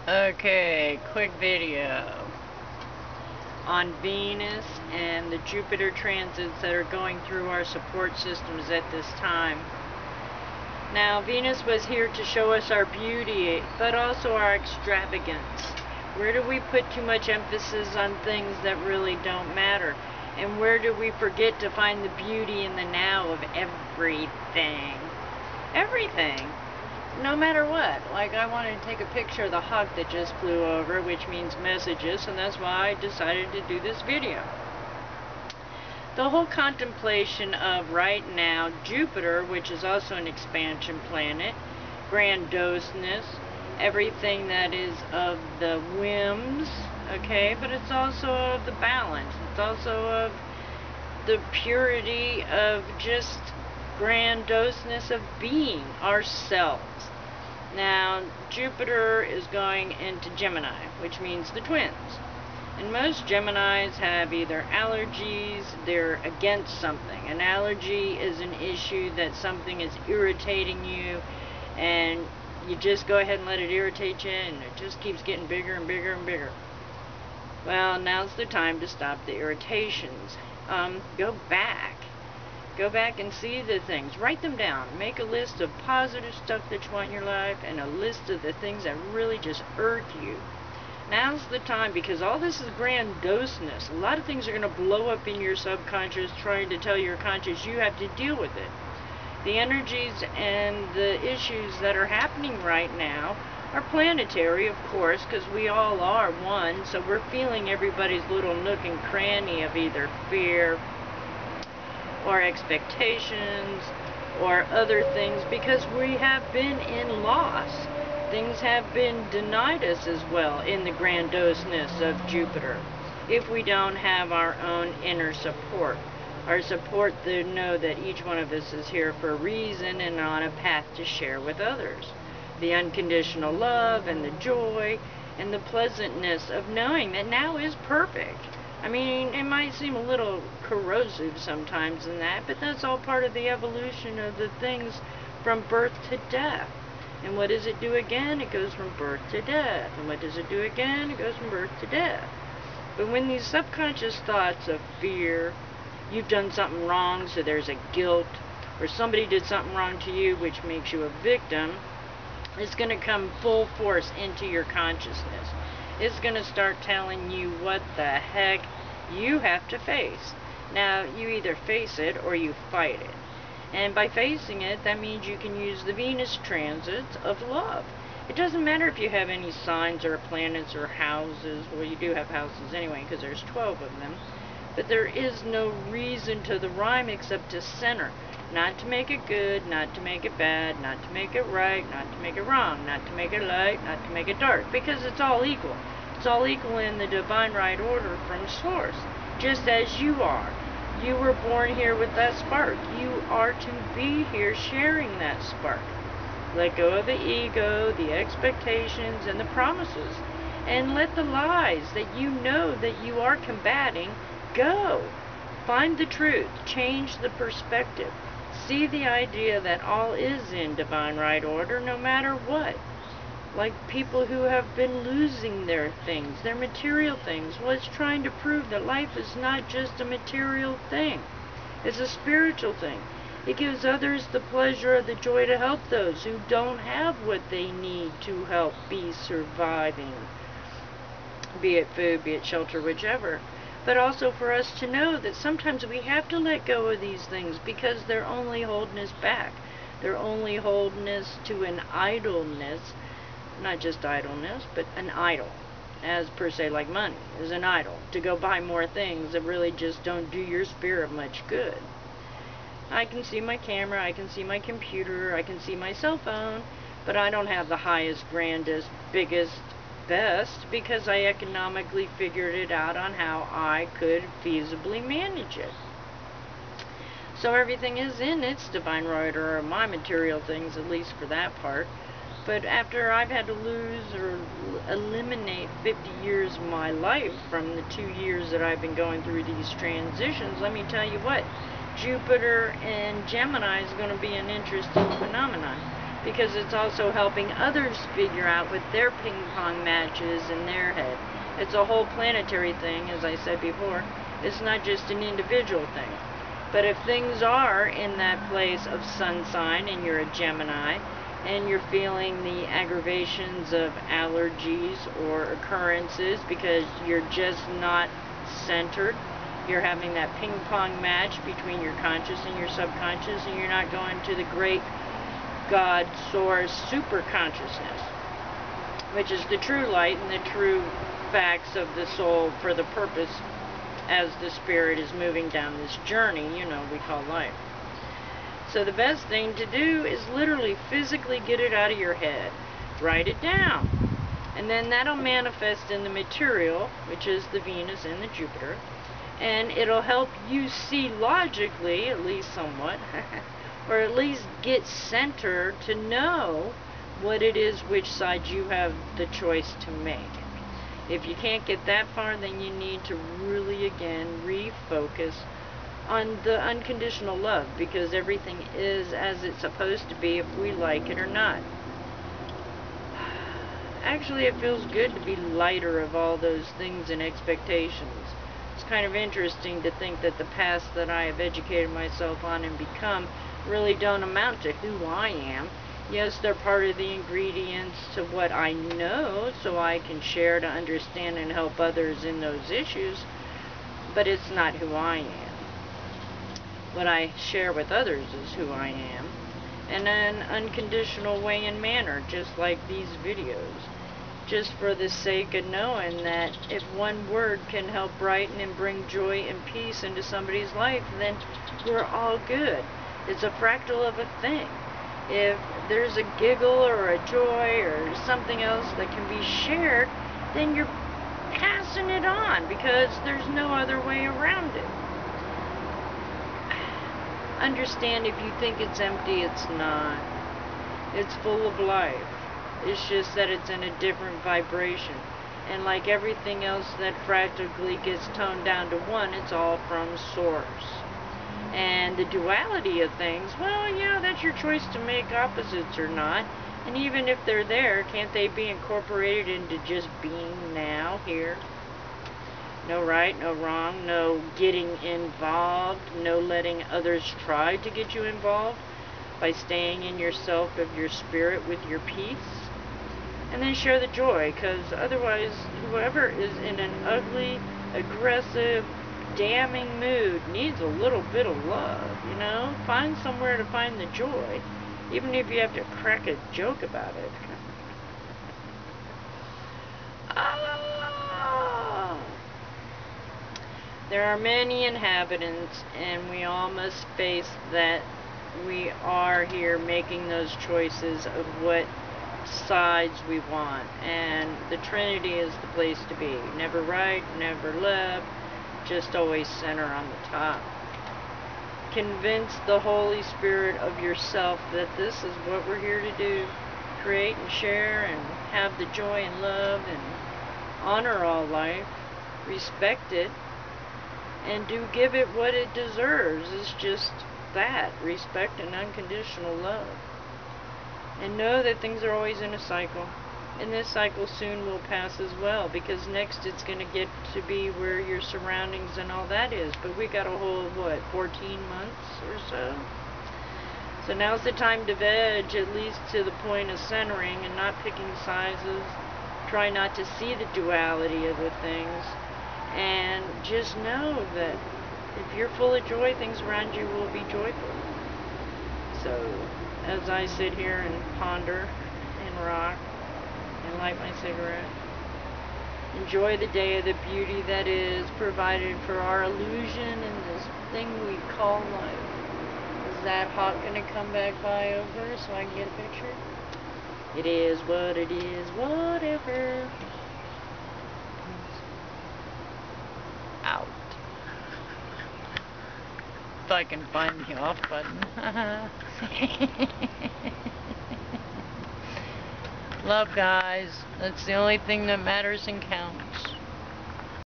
Okay, quick video on Venus and the Jupiter transits that are going through our support systems at this time. Now, Venus was here to show us our beauty, but also our extravagance. Where do we put too much emphasis on things that really don't matter? And where do we forget to find the beauty in the now of everything? Everything. No matter what. Like, I wanted to take a picture of the hawk that just flew over, which means messages, and that's why I decided to do this video. The whole contemplation of right now Jupiter, which is also an expansion planet, grandoseness, everything that is of the whims, okay, but it's also of the balance. It's also of the purity of just grandoseness of being ourselves. Now, Jupiter is going into Gemini, which means the twins. And most Geminis have either allergies, they're against something. An allergy is an issue that something is irritating you, and you just go ahead and let it irritate you, and it just keeps getting bigger and bigger and bigger. Well, now's the time to stop the irritations. Go back and see the things. Write them down. Make a list of positive stuff that you want in your life and a list of the things that really just irk you. Now's the time, because all this is grandoseness. A lot of things are going to blow up in your subconscious trying to tell your conscious you have to deal with it. The energies and the issues that are happening right now are planetary, of course, because we all are one, so we're feeling everybody's little nook and cranny of either fear or expectations or other things, because we have been in loss. Things have been denied us as well in the grandoseness of Jupiter if we don't have our own inner support. Our support to know that each one of us is here for a reason and on a path to share with others. The unconditional love and the joy and the pleasantness of knowing that now is perfect. I mean, it might seem a little corrosive sometimes in that, but that's all part of the evolution of the things from birth to death. And what does it do again? It goes from birth to death. And what does it do again? It goes from birth to death. But when these subconscious thoughts of fear, you've done something wrong, so there's a guilt, or somebody did something wrong to you, which makes you a victim, it's going to come full force into your consciousness. It's going to start telling you what the heck you have to face. Now, you either face it or you fight it. And by facing it, that means you can use the Venus transits of love. It doesn't matter if you have any signs or planets or houses. Well, you do have houses anyway, because there's 12 of them. But there is no reason to the rhyme except to center. Not to make it good, not to make it bad, not to make it right, not to make it wrong, not to make it light, not to make it dark. Because it's all equal. It's all equal in the divine right order from Source. Just as you are. You were born here with that spark. You are to be here sharing that spark. Let go of the ego, the expectations, and the promises. And let the lies that you know that you are combating go. Find the truth. Change the perspective. See the idea that all is in divine right order no matter what. Like people who have been losing their things, their material things. Well, it's trying to prove that life is not just a material thing. It's a spiritual thing. It gives others the pleasure or the joy to help those who don't have what they need to help be surviving. Be it food, be it shelter, whichever. But also for us to know that sometimes we have to let go of these things because they're only holding us back. They're only holding us to an idleness. Not just idleness, but an idol, as per se, like money is an idol, to go buy more things that really just don't do your spirit much good. I can see my camera, I can see my computer, I can see my cell phone, but I don't have the highest, grandest, biggest, best, because I economically figured it out on how I could feasibly manage it. So everything is in its divine right order, or my material things, at least for that part. But after I've had to lose or eliminate 50 years of my life from the 2 years that I've been going through these transitions, let me tell you what, Jupiter and Gemini is going to be an interesting phenomenon. because it's also helping others figure out what their ping pong match is in their head. It's a whole planetary thing, as I said before. It's not just an individual thing. But if things are in that place of sun sign and you're a Gemini, and you're feeling the aggravations of allergies or occurrences because you're just not centered, you're having that ping pong match between your conscious and your subconscious, and you're not going to the great God, source, super consciousness, which is the true light and the true facts of the soul for the purpose as the spirit is moving down this journey, we call life. So the best thing to do is literally physically get it out of your head. Write it down. And then that'll manifest in the material, which is the Venus and the Jupiter. And it'll help you see logically, at least somewhat, or at least get centered to know what it is, which side you have the choice to make. If you can't get that far, then you need to really, again, refocus on the unconditional love, because everything is as it's supposed to be if we like it or not. Actually, it feels good to be lighter of all those things and expectations. It's kind of interesting to think that the past that I have educated myself on and become really don't amount to who I am. Yes, they're part of the ingredients to what I know, so I can share to understand and help others in those issues, but it's not who I am. What I share with others is who I am, in an unconditional way and manner, just like these videos. Just for the sake of knowing that if one word can help brighten and bring joy and peace into somebody's life, then we're all good. It's a fractal of a thing. If there's a giggle or a joy or something else that can be shared, then you're passing it on, because there's no other way around it. Understand, if you think it's empty, it's not. It's full of life. It's just that it's in a different vibration. And like everything else that fractally gets toned down to one, it's all from source. And the duality of things, well, yeah, that's your choice to make opposites or not. And even if they're there, can't they be incorporated into just being now, here? No right, no wrong, no getting involved, no letting others try to get you involved by staying in yourself of your spirit with your peace. And then share the joy, because otherwise whoever is in an ugly, aggressive, damning mood needs a little bit of love, Find somewhere to find the joy, even if you have to crack a joke about it. There are many inhabitants, and we all must face that we are here making those choices of what sides we want, and the Trinity is the place to be. Never right, never left, just always center on the top. Convince the Holy Spirit of yourself that this is what we're here to do. Create and share and have the joy and love and honor all life, respect it, and do give it what it deserves. It's just that, respect and unconditional love. And know that things are always in a cycle. And this cycle soon will pass as well, because next it's going to get to be where your surroundings and all that is. But we got a whole, 14 months or so? So now's the time to veg, at least to the point of centering and not picking sizes. Try not to see the duality of the things. And just know that if you're full of joy, things around you will be joyful. So as I sit here and ponder and rock and light my cigarette, enjoy the day of the beauty that is provided for our illusion in this thing we call life. Is that hawk going to come back by over so I can get a picture? It is what it is, whatever. Out. If I can find the off button. Love, guys. That's the only thing that matters and counts.